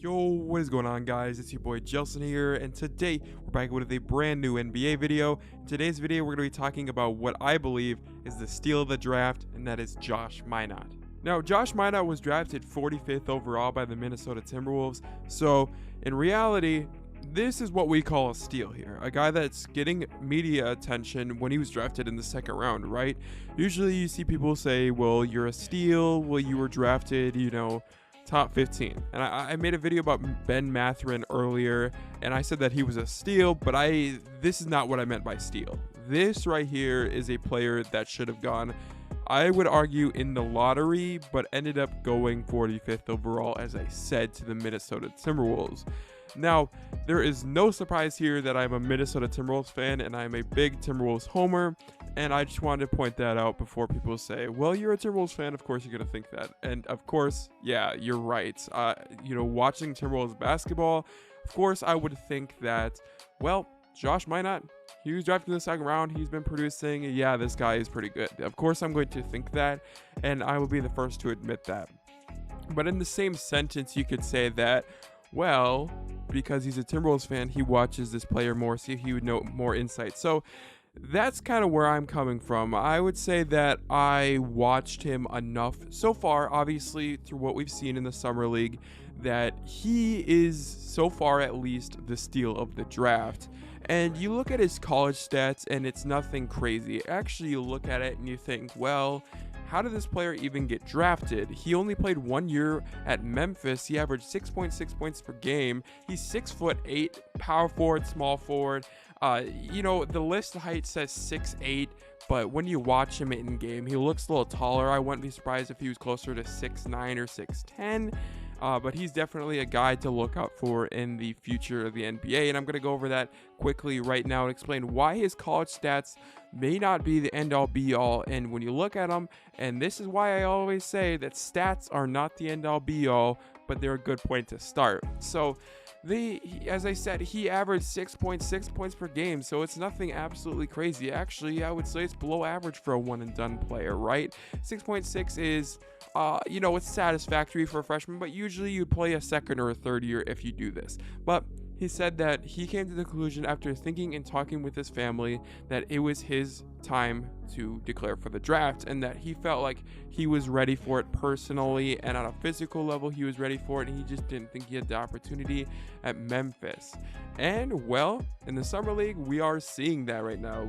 Yo, what is going on, guys? It's your boy Jelson here, and today we're back with a brand new NBA video. In today's video, we're going to be talking about what I believe is the steal of the draft, and that is Josh Minott. Now, Josh Minott was drafted 45th overall by the Minnesota Timberwolves, so in reality, this is what we call a steal here. A guy that's getting media attention when he was drafted in the second round, right? Usually you see people say, well, you're a steal, well, you were drafted, top 15. And I made a video about Ben Mathurin earlier, and I said that he was a steal, but this is not what I meant by steal. This right here is a player that should have gone, I would argue, in the lottery, but ended up going 45th overall, as I said, to the Minnesota Timberwolves. Now, there is no surprise here that I'm a Minnesota Timberwolves fan, and I'm a big Timberwolves homer, and I just wanted to point that out before people say, well, you're a Timberwolves fan, of course you're going to think that. And of course, yeah, you're right. Watching Timberwolves basketball, of course I would think that, well, Josh Minott, he was drafted in the second round, he's been producing, yeah, this guy is pretty good. Of course I'm going to think that, and I will be the first to admit that. But in the same sentence, you could say that, well, because he's a Timberwolves fan, he watches this player more, see if he would know more insight. So that's kind of where I'm coming from. I would say that I watched him enough so far, obviously, through what we've seen in the Summer League, that he is, so far at least, the steal of the draft. And you look at his college stats, and it's nothing crazy. Actually, you look at it and you think, well, how did this player even get drafted? He only played 1 year at Memphis. He averaged 6.6 points per game. He's 6'8", power forward, small forward. The list height says 6'8", but when you watch him in game, he looks a little taller. I wouldn't be surprised if he was closer to 6'9" or 6'10". But he's definitely a guy to look out for in the future of the NBA, and I'm going to go over that quickly right now and explain why his college stats may not be the end-all be-all. And when you look at them, and this is why I always say that stats are not the end-all be-all, but they're a good point to start. So as I said, he averaged 6.6 points per game, so it's nothing absolutely crazy. Actually, I would say it's below average for a one-and-done player, right? 6.6 is, it's satisfactory for a freshman, but usually you play a second or a third year if you do this. But he said that he came to the conclusion after thinking and talking with his family that it was his time to declare for the draft, and that he felt like he was ready for it personally, and on a physical level he was ready for it, and he just didn't think he had the opportunity at Memphis. And well, in the Summer League, we are seeing that right now.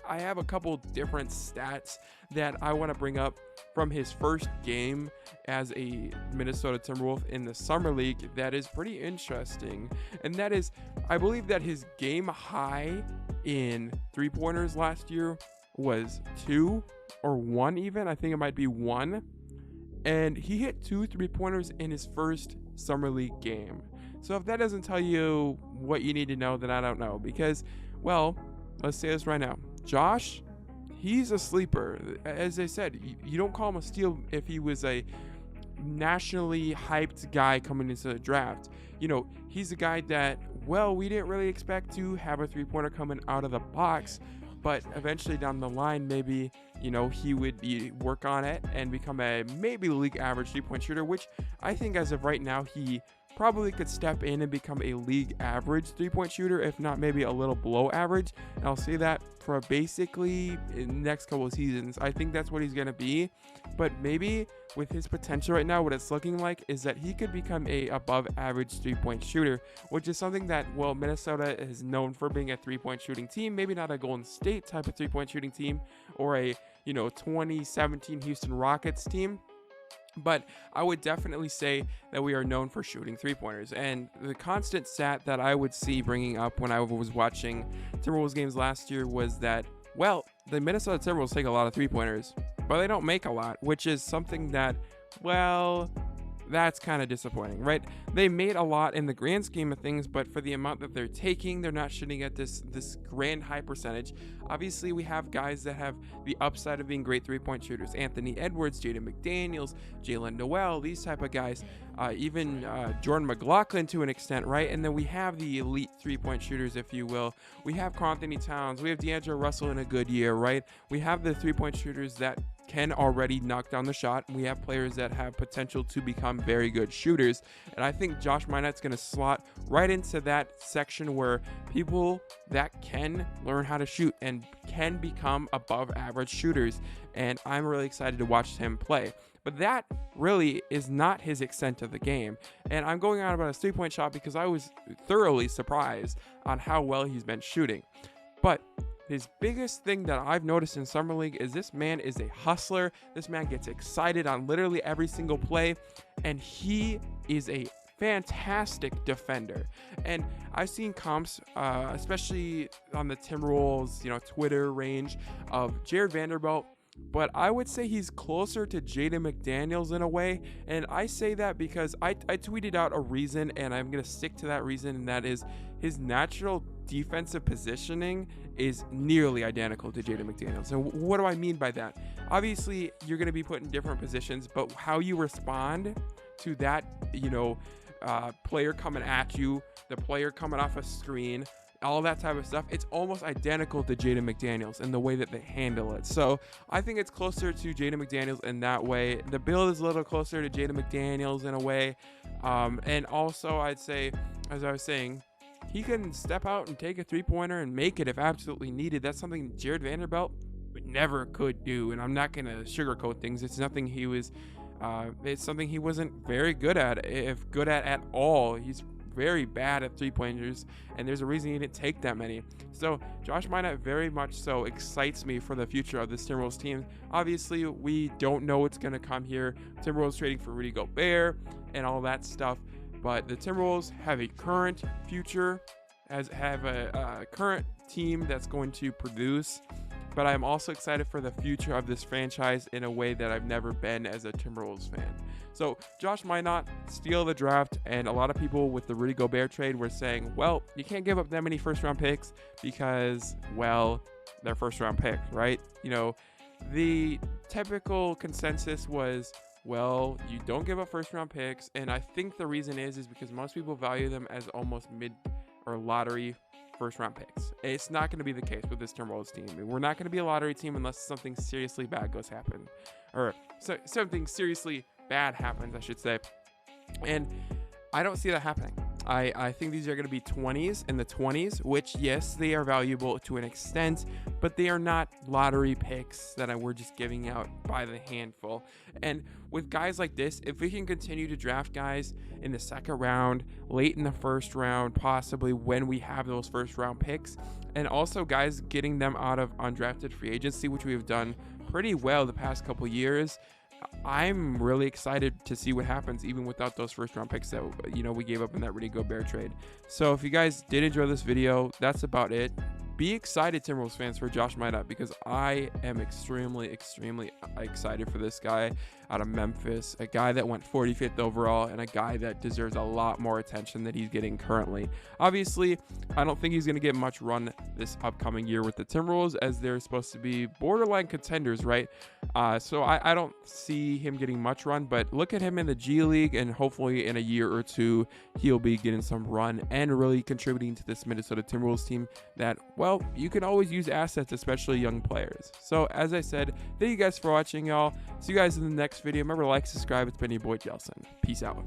I have a couple different stats that I want to bring up from his first game as a Minnesota Timberwolf in the Summer League that is pretty interesting. And that is, I believe that his game high in three-pointers last year was 2 or 1 even. I think it might be 1. And he hit 2 three-pointers in his first Summer League game. So if that doesn't tell you what you need to know, then I don't know. Because, well, let's say this right now. Josh, he's a sleeper. As I said, you don't call him a steal if he was a nationally hyped guy coming into the draft. He's a guy that, well, we didn't really expect to have a three-pointer coming out of the box, but eventually down the line, maybe, he would work on it and become a maybe league average three-point shooter, which I think as of right now, he probably could step in and become a league average three-point shooter, if not maybe a little below average. And I'll say that for basically in the next couple of seasons. I think that's what he's going to be. But maybe with his potential right now, what it's looking like is that he could become a above average three-point shooter, which is something that, well, Minnesota is known for being a three-point shooting team. Maybe not a Golden State type of three-point shooting team or a 2017 Houston Rockets team. But I would definitely say that we are known for shooting three-pointers. And the constant stat that I would see bringing up when I was watching Timberwolves games last year was that, well, the Minnesota Timberwolves take a lot of three-pointers, but they don't make a lot, which is something that, well, that's kind of disappointing, right? They made a lot in the grand scheme of things, but for the amount that they're taking, they're not shooting at this grand high percentage. Obviously, we have guys that have the upside of being great three-point shooters. Anthony Edwards, Jaden McDaniels, Jalen Noel, these type of guys. Even Jordan McLaughlin to an extent, right? And then we have the elite three-point shooters, if you will. We have Karl Anthony Towns. We have D'Angelo Russell in a good year, right? We have the three-point shooters that can already knock down the shot. We have players that have potential to become very good shooters. And I think Josh Minott's going to slot right into that section where people that can learn how to shoot and can become above average shooters. And I'm really excited to watch him play. But that really is not his extent of the game. And I'm going on about his three-point shot because I was thoroughly surprised on how well he's been shooting. But his biggest thing that I've noticed in Summer League is this man is a hustler. This man gets excited on literally every single play, and he is a fantastic defender. And I've seen comps, especially on the Timberwolves, Twitter range of Jared Vanderbilt, but I would say he's closer to Jaden McDaniels in a way. And I say that because I tweeted out a reason, and I'm going to stick to that reason, and that is his natural defensive positioning is nearly identical to Jaden McDaniels. And what do I mean by that? Obviously, you're going to be put in different positions, but how you respond to that, player coming at you, the player coming off a screen, all that type of stuff, it's almost identical to Jaden McDaniels in the way that they handle it. So I think it's closer to Jaden McDaniels in that way. The build is a little closer to Jaden McDaniels in a way. And also I'd say, as I was saying, he can step out and take a three-pointer and make it if absolutely needed. That's something Jared Vanderbilt never could do. And I'm not going to sugarcoat things. It's nothing he was, it's something he wasn't very good at, if good at all. He's very bad at three-pointers, and there's a reason he didn't take that many. So Josh Minott very much so excites me for the future of this Timberwolves team. Obviously, we don't know what's going to come here. Timberwolves trading for Rudy Gobert and all that stuff, but the Timberwolves have a current future, have a current team that's going to produce. But I'm also excited for the future of this franchise in a way that I've never been as a Timberwolves fan. So Josh Minott, steal of the draft, and a lot of people with the Rudy Gobert trade were saying, well, you can't give up that many first-round picks because, well, they're first-round picks, right? The typical consensus was, well, you don't give up first-round picks, and I think the reason is because most people value them as almost mid or lottery first-round picks. It's not going to be the case with this Timberwolves team. We're not going to be a lottery team unless something seriously bad something seriously bad happens, I should say. And I don't see that happening. I think these are going to be 20s in the 20s, which, yes, they are valuable to an extent, but they are not lottery picks that we're just giving out by the handful. And with guys like this, if we can continue to draft guys in the second round, late in the first round, possibly when we have those first round picks, and also guys getting them out of undrafted free agency, which we have done pretty well the past couple years, I'm really excited to see what happens even without those first round picks that we gave up in that Rudy Gobert trade. So if you guys did enjoy this video, that's about it. Be excited, Timberwolves fans, for Josh Minott, because I am extremely excited for this guy out of Memphis, a guy that went 45th overall and a guy that deserves a lot more attention than he's getting currently. Obviously, I don't think he's going to get much run this upcoming year with the Timberwolves, as they're supposed to be borderline contenders, right? So I don't see him getting much run, but look at him in the G League, and hopefully in a year or two, he'll be getting some run and really contributing to this Minnesota Timberwolves team that, well, you can always use assets, especially young players. So as I said, thank you guys for watching, y'all. See you guys in the next video. Remember to like, subscribe. It's been your boy Jelson. Peace out.